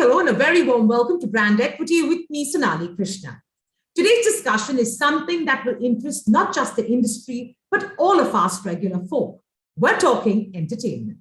hello, and a very warm welcome to Brand Equity with me, Sonali Krishna. Today's discussion is something that will interest not just the industry, but all of us regular folk. We're talking entertainment.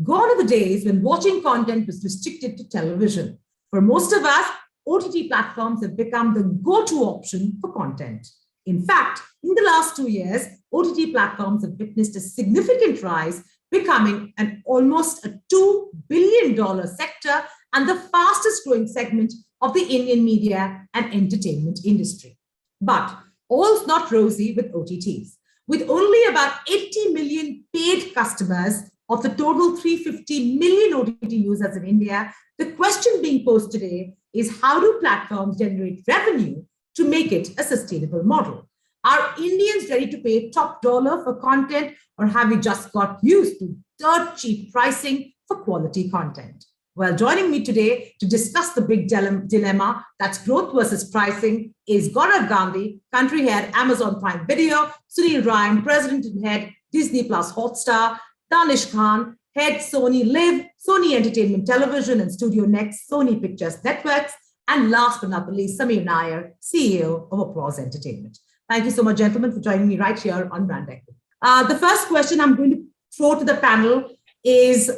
Gone are the days when watching content was restricted to television. For most of us, OTT platforms have become the go-to option for content. In fact, in the last 2 years, OTT platforms have witnessed a significant rise, becoming almost a $2 billion sector and the fastest growing segment of the Indian media and entertainment industry. But all's not rosy with OTTs. With only about 80 million paid customers of the total 350 million OTT users in India, the question being posed today is, how do platforms generate revenue to make it a sustainable model? Are Indians ready to pay top dollar for content, or have we just got used to dirt cheap pricing for quality content? Well, joining me today to discuss the big dilemma, that's growth versus pricing, is Gaurav Gandhi, country head, Amazon Prime Video, Sunil Ryan, president and head, Disney Plus Hotstar, Danish Khan, head Sony Live, Sony Entertainment Television and Studio Next, Sony Pictures Networks, and last but not the least, Samir Nair, CEO of Poised Entertainment. Thank you so much, gentlemen, for joining me right here on Brand Equity. The first question I'm going to throw to the panel is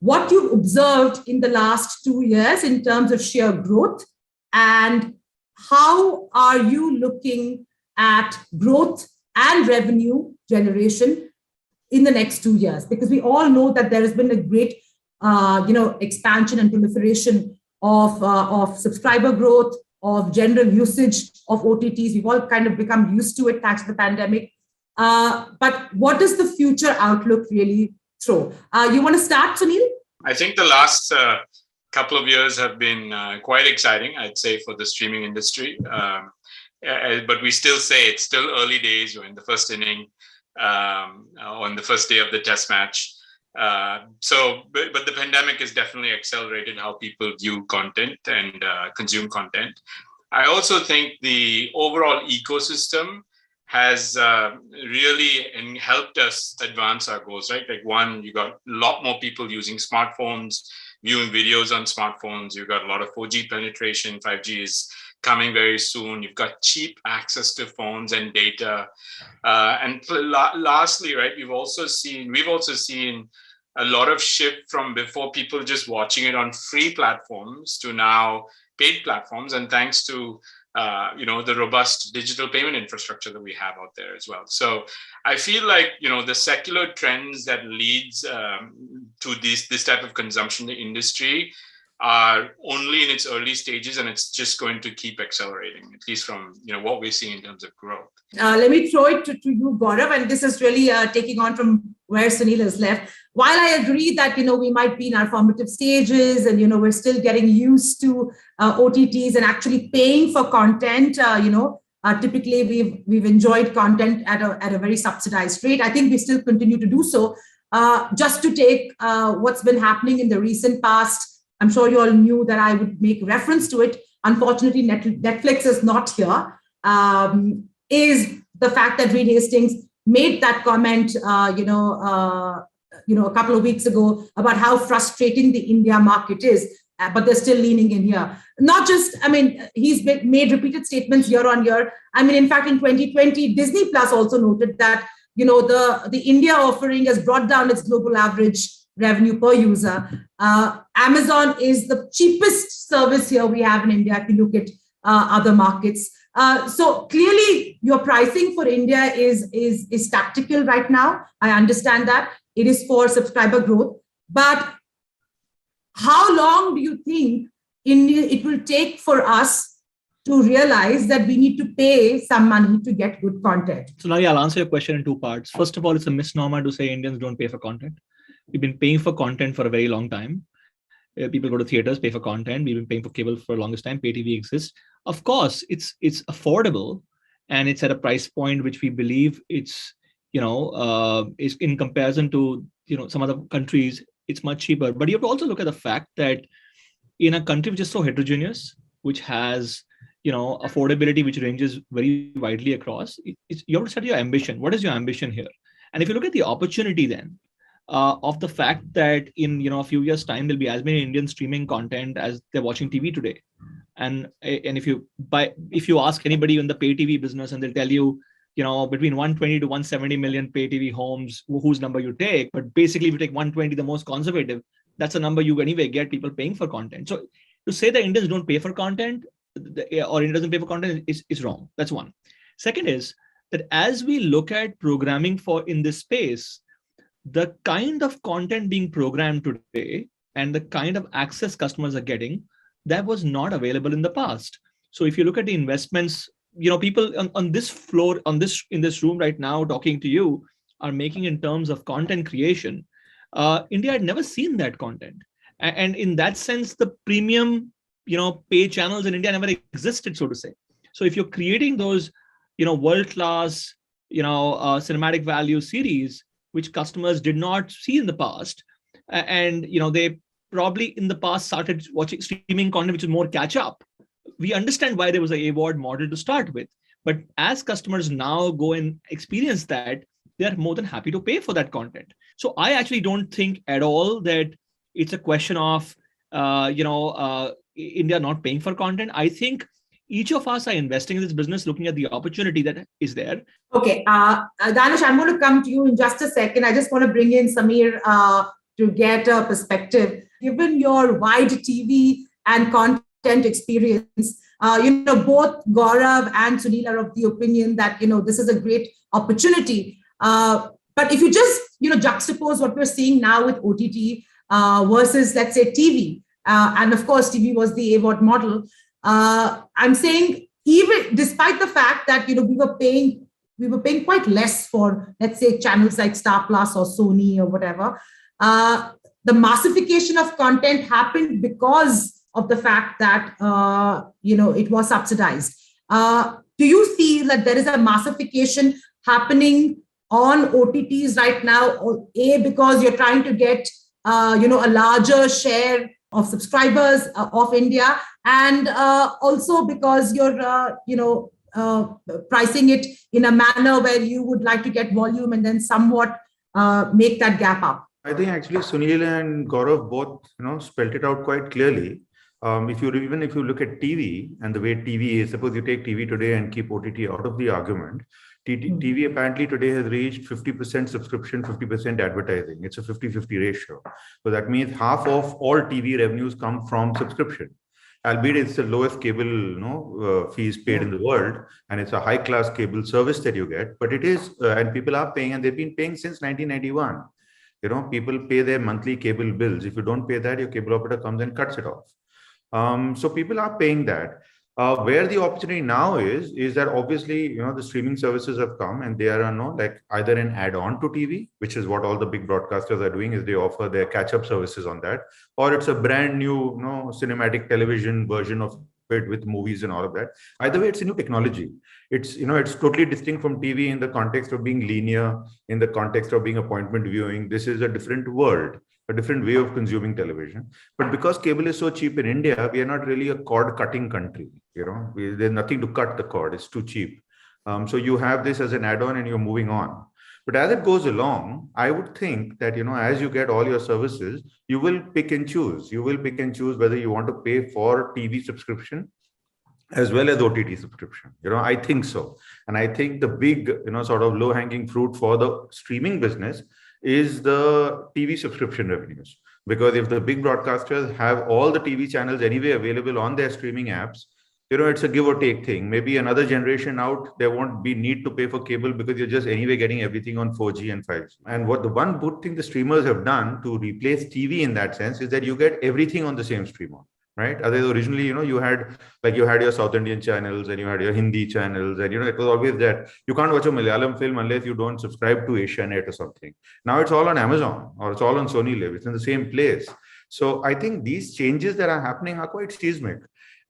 what you've observed in the last 2 years in terms of sheer growth, and how are you looking at growth and revenue generation in the next 2 years? Because we all know that there has been a great expansion and proliferation of subscriber growth, of general usage of OTTs. We've all kind of become used to it thanks to the pandemic. But what does the future outlook really throw? You want to start, Sunil? I think the last couple of years have been quite exciting, I'd say, for the streaming industry. But we still say it's still early days. We're in the first inning, on the first day of the test match. But the pandemic has definitely accelerated how people view content and consume content. I also think the overall ecosystem has really helped us advance our goals, right? Like, one, you got a lot more people using smartphones, viewing videos on smartphones. You've got a lot of 4G penetration. 5G is coming very soon. You've got cheap access to phones and data. And lastly, right, we've also seen a lot of shift from before people just watching it on free platforms to now paid platforms, and thanks to the robust digital payment infrastructure that we have out there as well. So I feel like the secular trends that leads to this type of consumption in the industry are only in its early stages, and it's just going to keep accelerating, at least from what we're seeing in terms of growth. Let me throw it to you, Gaurav, and this is really taking on from where Sunil has left. While I agree that we might be in our formative stages, and we're still getting used to OTTs and actually paying for content. Typically we've enjoyed content at a very subsidized rate. I think we still continue to do so. Just to take what's been happening in the recent past, I'm sure you all knew that I would make reference to it. Unfortunately, Netflix is not here. Is the fact that Reed Hastings made that comment, a couple of weeks ago about how frustrating the India market is, but they're still leaning in here. Not just, he's made repeated statements year on year. In fact, in 2020, Disney Plus also noted that, the India offering has brought down its global average revenue per user. Amazon is the cheapest service here we have in India if you look at other markets. So clearly your pricing for India is tactical right now. I understand that. It is for subscriber growth. But how long do you think it will take for us to realize that we need to pay some money to get good content? So now I'll answer your question in two parts. First of all, it's a misnomer to say Indians don't pay for content. We've been paying for content for a very long time. People go to theaters, pay for content. We've been paying for cable for the longest time. Pay TV exists. Of course, it's affordable, and it's at a price point which we believe it's is in comparison to some other countries, it's much cheaper. But you have to also look at the fact that in a country which is so heterogeneous, which has affordability which ranges very widely across, you have to set your ambition. What is your ambition here? And if you look at the opportunity, then of the fact that in a few years' time there'll be as many Indians streaming content as they're watching TV today. And if you ask anybody in the pay TV business, and they'll tell you, between 120 to 170 million pay TV homes, whose number you take. But basically, if you take 120, the most conservative, that's a number you anyway get people paying for content. So to say that Indians don't pay for content or India doesn't pay for content is wrong. That's one. Second is that as we look at programming in this space, the kind of content being programmed today and the kind of access customers are getting, that was not available in the past. So if you look at the investments, people on this floor, in this room right now talking to you are making in terms of content creation. India had never seen that content. And in that sense, the premium, pay channels in India never existed, so to say. So if you're creating those, world-class, cinematic value series, which customers did not see in the past, and, they probably in the past started watching streaming content, which is more catch up. We understand why there was an AVOD model to start with. But as customers now go and experience that, they're more than happy to pay for that content. So I actually don't think at all that it's a question of, India not paying for content. I think each of us are investing in this business, looking at the opportunity that is there. Okay, Danish, I'm going to come to you in just a second. I just want to bring in Samir to get a perspective. Given your wide TV and content experience, both Gaurav and Sunil are of the opinion that, this is a great opportunity. But if you just, juxtapose what we're seeing now with OTT versus, let's say, TV, and of course, TV was the AVOD model. I'm saying, even despite the fact that, we were paying quite less for, let's say, channels like Star Plus or Sony or whatever, the massification of content happened because of the fact that, it was subsidized. Do you feel that there is a massification happening on OTTs right now, or because you're trying to get, a larger share of subscribers of India, and also because you're, pricing it in a manner where you would like to get volume and then somewhat make that gap up? I think actually Sunil and Gaurav both, spelled it out quite clearly. If you look at TV and the way TV is, suppose you take TV today and keep OTT out of the argument, TV apparently today has reached 50% subscription, 50% advertising. It's a 50-50 ratio. So that means half of all TV revenues come from subscription. Albeit it's the lowest cable fees paid in the world, and it's a high-class cable service that you get. But it is, and people are paying, and they've been paying since 1991. People pay their monthly cable bills. If you don't pay that, your cable operator comes and cuts it off. So people are paying that. Where the opportunity now is that obviously, the streaming services have come, and they are like either an add-on to TV, which is what all the big broadcasters are doing, is they offer their catch-up services on that, or it's a brand new, cinematic television version of it with movies and all of that. Either way, it's a new technology. It's, it's totally distinct from TV in the context of being linear, in the context of being appointment viewing. This is a different world, a different way of consuming television. But because cable is so cheap in India, we are not really a cord cutting country. There's nothing to cut the cord. It's too cheap. So you have this as an add-on and you're moving on. But as it goes along, I would think that, as you get all your services, you will pick and choose. You will pick and choose whether you want to pay for TV subscription as well as OTT subscription. I think so. And I think the big, sort of low-hanging fruit for the streaming business is the TV subscription revenues. Because if the big broadcasters have all the TV channels anyway available on their streaming apps, it's a give or take thing. Maybe another generation out, there won't be need to pay for cable because you're just anyway getting everything on 4G and 5G. And what the one good thing the streamers have done to replace TV in that sense is that you get everything on the same streamer, right? Otherwise, originally, you had your South Indian channels and you had your Hindi channels, and it was always that you can't watch a Malayalam film unless you don't subscribe to Asianet or something. Now it's all on Amazon or it's all on Sony Live. It's in the same place. So I think these changes that are happening are quite seismic.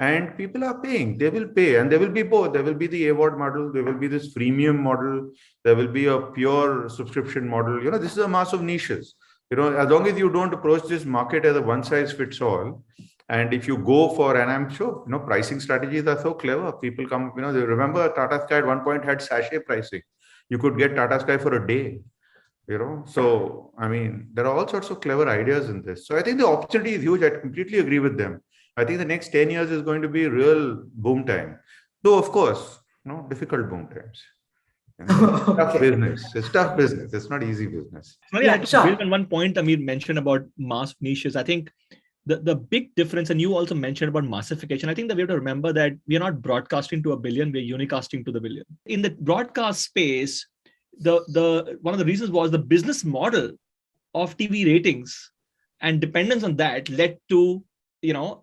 And people are paying, they will pay, and there will be both. There will be the AVOD model, there will be this freemium model, there will be a pure subscription model. This is a mass of niches. As long as you don't approach this market as a one size fits all, and if you go for, and I'm sure, pricing strategies are so clever. People come, they remember Tata Sky at one point had sachet pricing. You could get Tata Sky for a day. So I mean, there are all sorts of clever ideas in this. So I think the opportunity is huge. I completely agree with them. I think the next 10 years is going to be real boom time, though of course, difficult boom times. Tough business. It's tough business. It's not easy business. Sorry, I had to build on one point Amir mentioned about mass niches. I think the big difference, and you also mentioned about massification, I think that we have to remember that we are not broadcasting to a billion, we're unicasting to the billion. In the broadcast space, the one of the reasons was the business model of TV ratings and dependence on that led to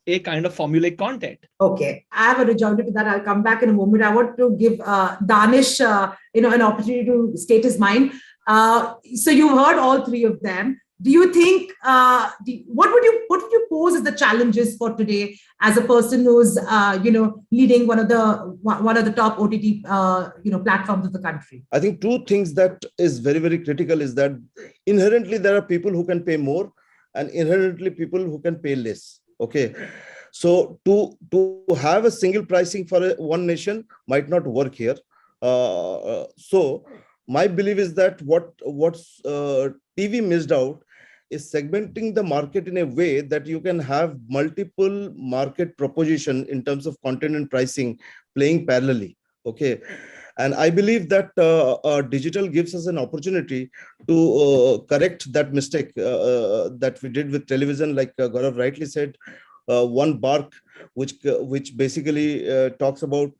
a kind of formulaic content. Okay, I have a rejoinder to that. I'll come back in a moment. I want to give Danish, an opportunity to state his mind. So you've heard all three of them. Do you think what would you pose as the challenges for today as a person who's leading one of the top OTT platforms of the country? I think two things that is very, very critical is that inherently there are people who can pay more and inherently people who can pay less. Okay, so to have a single pricing for one nation might not work here. So my belief is that what's TV missed out is segmenting the market in a way that you can have multiple market proposition in terms of content and pricing playing parallelly. Okay, and I believe that digital gives us an opportunity to correct that mistake that we did with television, like Gaurav rightly said, one bark, which basically talks about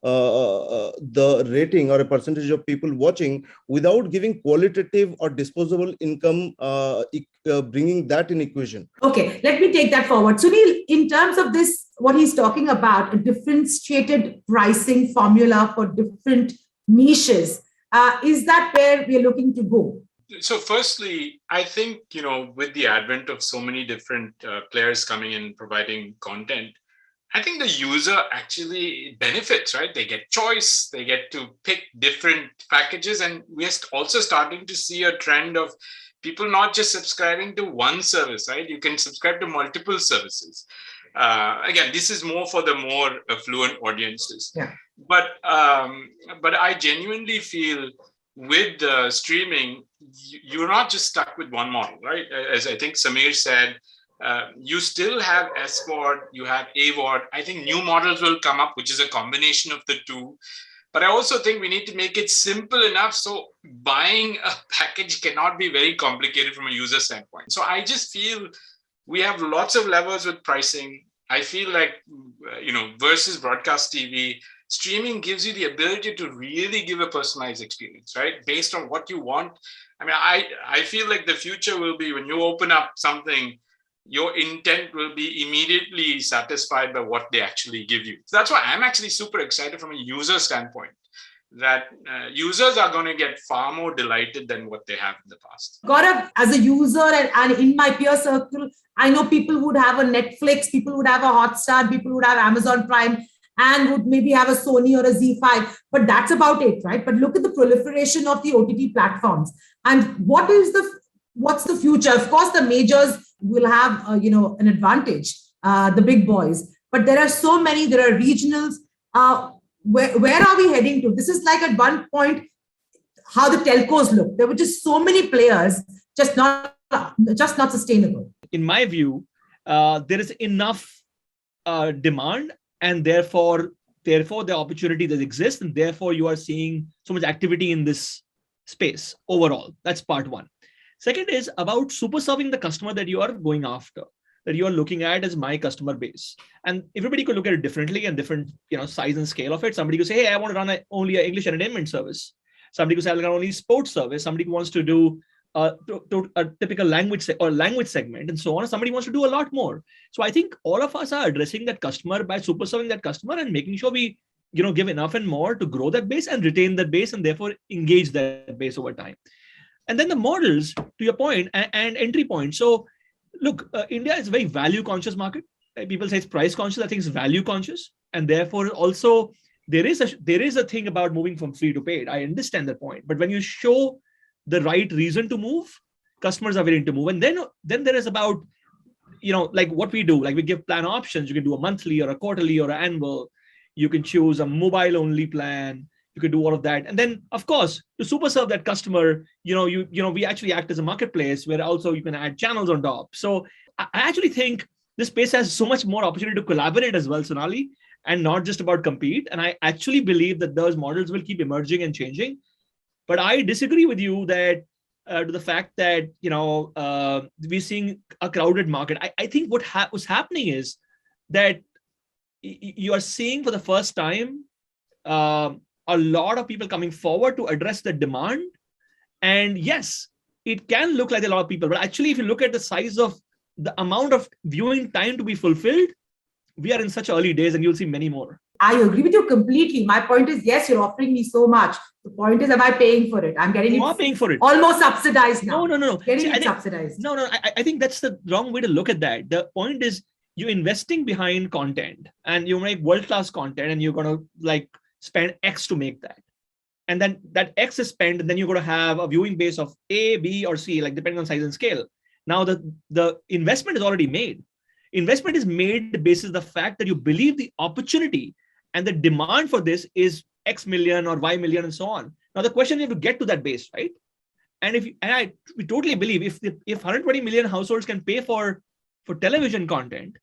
the rating or a percentage of people watching without giving qualitative or disposable income, bringing that in equation. Okay, let me take that forward. Sunil, in terms of this, what he's talking about, a differentiated pricing formula for different niches, is that where we're looking to go? So firstly, I think, with the advent of so many different players coming in providing content, I think the user actually benefits, right? They get choice, they get to pick different packages. And we're also starting to see a trend of people not just subscribing to one service, right? You can subscribe to multiple services. Again, this is more for the more affluent audiences. Yeah. But I genuinely feel with streaming, you're not just stuck with one model, right? As I think Samir said, you still have SVOD, you have AVOD. I think new models will come up, which is a combination of the two. But I also think we need to make it simple enough so buying a package cannot be very complicated from a user standpoint. So I just feel we have lots of levers with pricing. I feel like, versus broadcast TV, streaming gives you the ability to really give a personalized experience, right? Based on what you want. I mean, I feel like the future will be when you open up something, your intent will be immediately satisfied by what they actually give you. So that's why I'm actually super excited from a user standpoint, that users are going to get far more delighted than what they have in the past. Gaurav, as a user and in my peer circle, I know people would have a Netflix, people would have a Hotstar, people would have Amazon Prime, and would maybe have a Sony or a Z5, but that's about it, right? But look at the proliferation of the OTT platforms. And what's the future? Of course, the majors will have, an advantage, the big boys, but there are so many, there are regionals. Where are we heading to? This is like at one point, how the telcos look. There were just so many players, just not sustainable. In my view, there is enough demand, and therefore the opportunity that exists, and therefore you are seeing so much activity in this space overall. That's part one. Second is about super serving the customer that you are going after, that you are looking at as my customer base. And everybody could look at it differently and different, size and scale of it. Somebody could say, hey, I want to run only an English entertainment service. Somebody could say, I'll run only sports service. Somebody wants to do a typical language segment and so on. Somebody wants to do a lot more. So I think all of us are addressing that customer by super serving that customer and making sure we, give enough and more to grow that base and retain that base and therefore engage that base over time. And then the models, to your point, and entry point. So look, India is a very value conscious market. People say it's price conscious. I think it's value conscious. And therefore also there is a thing about moving from free to paid. I understand that point. But when you show the right reason to move, customers are willing to move. And then there is about, like what we do, like we give plan options. You can do a monthly or a quarterly or an annual. You can choose a mobile only plan. You could do all of that. And then, of course, to super serve that customer, we actually act as a marketplace where also you can add channels on top. So I actually think this space has so much more opportunity to collaborate as well, Sonali, and not just about compete. And I actually believe that those models will keep emerging and changing. But I disagree with you that to the fact that we're seeing a crowded market. I think what's happening is that you are seeing for the first time a lot of people coming forward to address the demand. And yes, it can look like a lot of people, but actually, if you look at the size of the amount of viewing time to be fulfilled, we are in such early days, and you'll see many more. I agree with you completely. My point is, yes, you're offering me so much. The point is, am I paying for it? I'm getting you are paying for it. Almost subsidized now. No. Getting it subsidized. No. I think that's the wrong way to look at that. The point is, you're investing behind content, and you make world-class content, and you're going to spend X to make that. And then that X is spent, and then you're going to have a viewing base of A, B, or C, depending on size and scale. Now, the investment is already made. Investment is made based on the fact that you believe the opportunity and the demand for this is X million or Y million and so on. Now, the question is to get to that base, right? And we totally believe if 120 million households can pay for television content,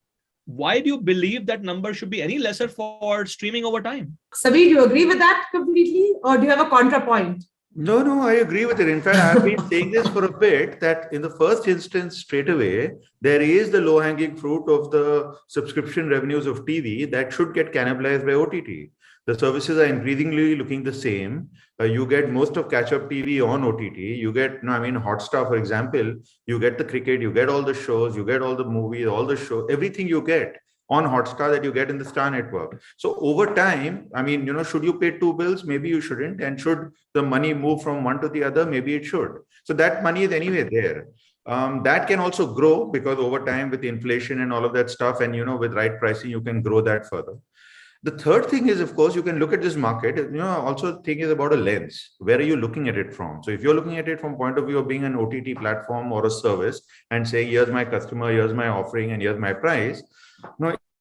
why do you believe that number should be any lesser for streaming over time? Saveer, do you agree with that completely? Or do you have a contrapoint? No, I agree with it. In fact, I've been saying this for a bit, that in the first instance, straight away, there is the low-hanging fruit of the subscription revenues of TV that should get cannibalized by OTT. The services are increasingly looking the same. You get most of catch-up TV on OTT. You get, Hotstar, for example, you get the cricket, you get all the shows, you get all the movies, all the shows, everything you get on Hotstar that you get in the Star network. So over time, should you pay two bills? Maybe you shouldn't. And should the money move from one to the other? Maybe it should. So that money is anyway there. That can also grow because over time with inflation and all of that stuff, and with right pricing, you can grow that further. The third thing is, of course, you can look at this market. Also think is about a lens. Where are you looking at it from? So if you're looking at it from point of view of being an OTT platform or a service and saying, here's my customer, here's my offering, and here's my price.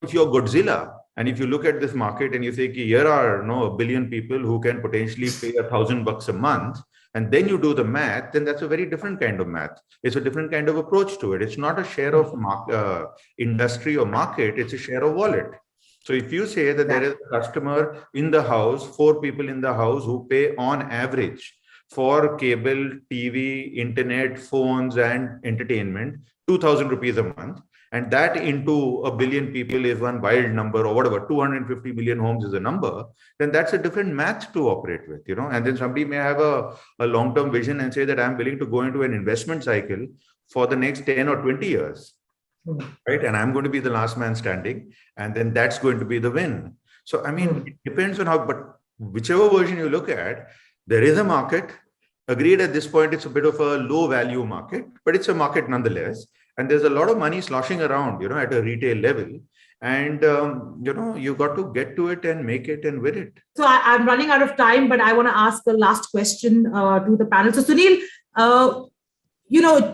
If you're Godzilla and if you look at this market and you say, here are a billion people who can potentially pay $1,000 a month, and then you do the math, then that's a very different kind of math. It's a different kind of approach to it. It's not a share of industry or market, it's a share of wallet. So if you say that there is a customer in the house, 4 people in the house who pay on average for cable, TV, internet, phones, and entertainment, 2,000 rupees a month, and that into a billion people is one wild number, or whatever, 250 million homes is a number, then that's a different math to operate with, and then somebody may have a long-term vision and say that I'm willing to go into an investment cycle for the next 10 or 20 years. Right. And I'm going to be the last man standing. And then that's going to be the win. So, it depends on how, but whichever version you look at, there is a market. Agreed, at this point, it's a bit of a low value market, but it's a market nonetheless. And there's a lot of money sloshing around, at a retail level. And, you got to get to it and make it and win it. So I'm running out of time, but I want to ask the last question to the panel. So Sunil,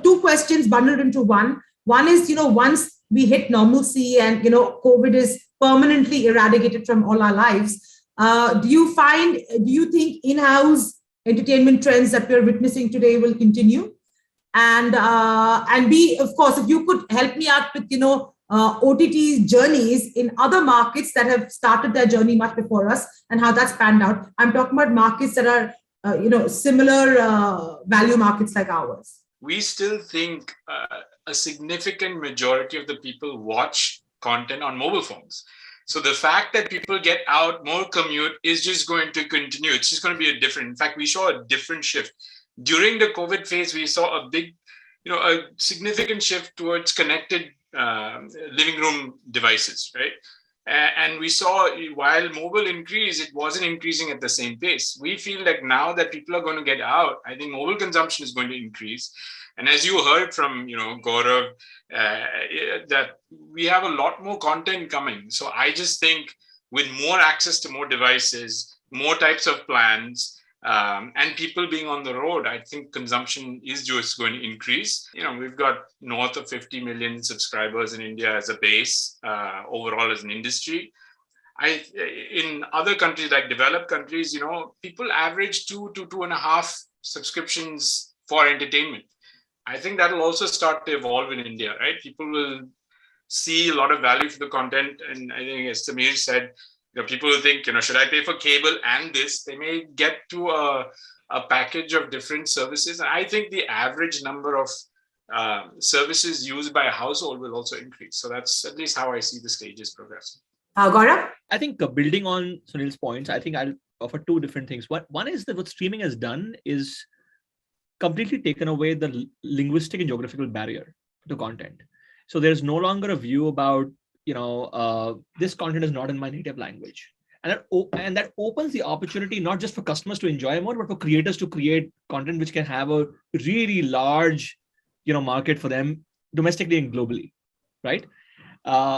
2 questions bundled into one. One is, once we hit normalcy and, COVID is permanently eradicated from all our lives, do you think in-house entertainment trends that we're witnessing today will continue? And B, of course, if you could help me out with, OTT journeys in other markets that have started their journey much before us and how that's panned out. I'm talking about markets that are, similar value markets like ours. We still think a significant majority of the people watch content on mobile phones. So the fact that people get out, more commute is just going to continue. It's just going to be a different. In fact, we saw a different shift. During the COVID phase, we saw a big, a significant shift towards connected living room devices, right? And we saw while mobile increased, it wasn't increasing at the same pace. We feel like now that people are going to get out, I think mobile consumption is going to increase. And as you heard from, Gaurav, that we have a lot more content coming. So I just think with more access to more devices, more types of plans, and people being on the road, I think consumption is just going to increase. We've got north of 50 million subscribers in India as a base, overall as an industry. In other countries like developed countries, people average 2 to 2.5 subscriptions for entertainment. I think that will also start to evolve in India, right? People will see a lot of value for the content. And I think, as Samir said, people will think, should I pay for cable and this? They may get to a package of different services. And I think the average number of services used by a household will also increase. So that's at least how I see the stages progressing. Gaurav? I think building on Sunil's points, I think I'll offer two different things. One is that what streaming has done is completely taken away the linguistic and geographical barrier to content. So there's no longer a view about, this content is not in my native language. And that opens the opportunity not just for customers to enjoy more, but for creators to create content which can have a really large, market for them domestically and globally, right?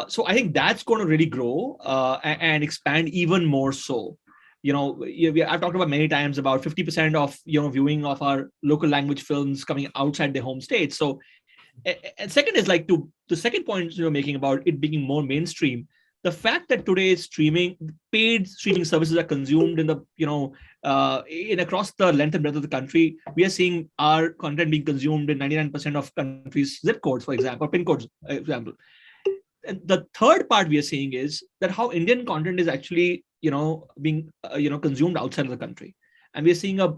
So I think that's going to really grow and expand even more so. I've talked about many times about 50% of viewing of our local language films coming outside their home state. So, and second is like to the second point you're making about it being more mainstream. The fact that today paid streaming services are consumed in the in across the length and breadth of the country, we are seeing our content being consumed in 99% of countries' zip codes, for example, or pin codes, for example. And the third part we are seeing is that how Indian content is actually being consumed outside of the country, and we are seeing a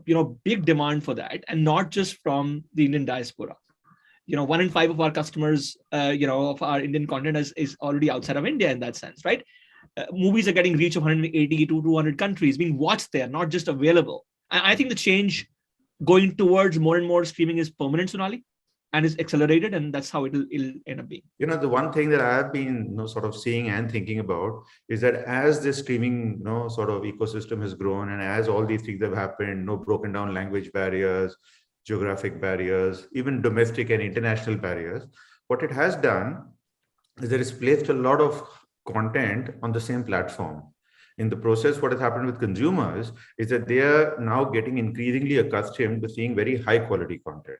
big demand for that, and not just from the Indian diaspora. 1 in 5 of our customers, of our Indian content is already outside of India in that sense, right? Movies are getting reach of 180 to 200 countries, being watched there, not just available. And I think the change going towards more and more streaming is permanent, Sonali, and is accelerated, and that's how it'll end up being. The one thing that I have been sort of seeing and thinking about is that as this streaming sort of ecosystem has grown, and as all these things have happened, broken down language barriers, geographic barriers, even domestic and international barriers, what it has done is that it's placed a lot of content on the same platform. In the process, what has happened with consumers is that they are now getting increasingly accustomed to seeing very high quality content.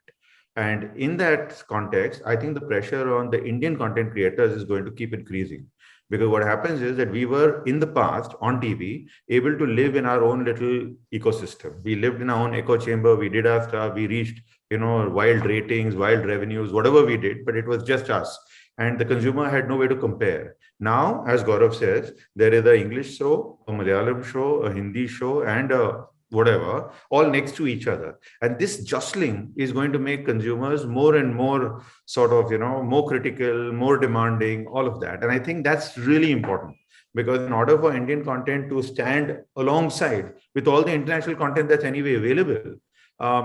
And in that context, I think the pressure on the Indian content creators is going to keep increasing. Because what happens is that we were in the past on TV able to live in our own little ecosystem. We lived in our own echo chamber. We did our stuff. We reached, wild ratings, wild revenues, whatever we did, but it was just us. And the consumer had no way to compare. Now, as Gaurav says, there is an English show, a Malayalam show, a Hindi show, and a whatever, all next to each other. And this jostling is going to make consumers more and more sort of, more critical, more demanding, all of that. And I think that's really important, because in order for Indian content to stand alongside with all the international content that's anyway available,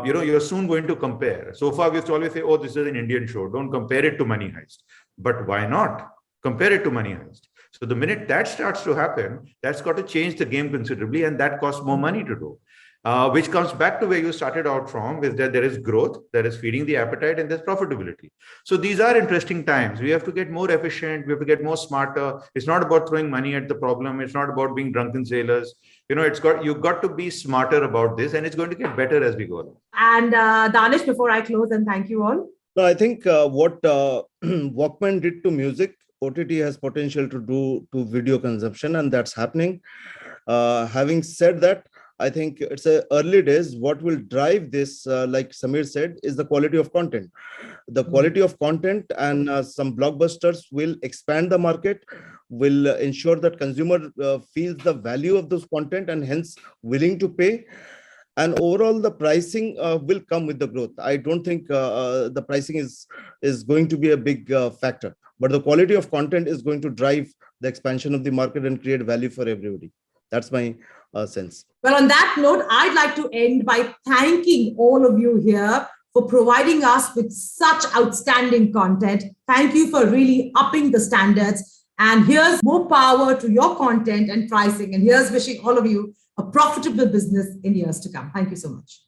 you're soon going to compare. So far, we used to always say, oh, this is an Indian show. Don't compare it to Money Heist. But why not compare it to Money Heist? So the minute that starts to happen, that's got to change the game considerably, and that costs more money to do. Which comes back to where you started out from, is that there is growth, there is feeding the appetite, and there's profitability. So these are interesting times. We have to get more efficient. We have to get more smarter. It's not about throwing money at the problem. It's not about being drunken sailors. You've got to be smarter about this, and it's going to get better as we go along. And Danish, before I close, and thank you all. No, I think what Walkman did to music, OTT has potential to do to video consumption, and that's happening. Having said that, I think it's early days. What will drive this, like Samir said, is the quality of content. The quality of content and some blockbusters will expand the market, will ensure that consumer feels the value of those content and hence willing to pay. And overall, the pricing will come with the growth. I don't think the pricing is going to be a big factor, but the quality of content is going to drive the expansion of the market and create value for everybody. That's my sense. Well, on that note, I'd like to end by thanking all of you here for providing us with such outstanding content. Thank you for really upping the standards. And here's more power to your content and pricing. And here's wishing all of you a profitable business in years to come. Thank you so much.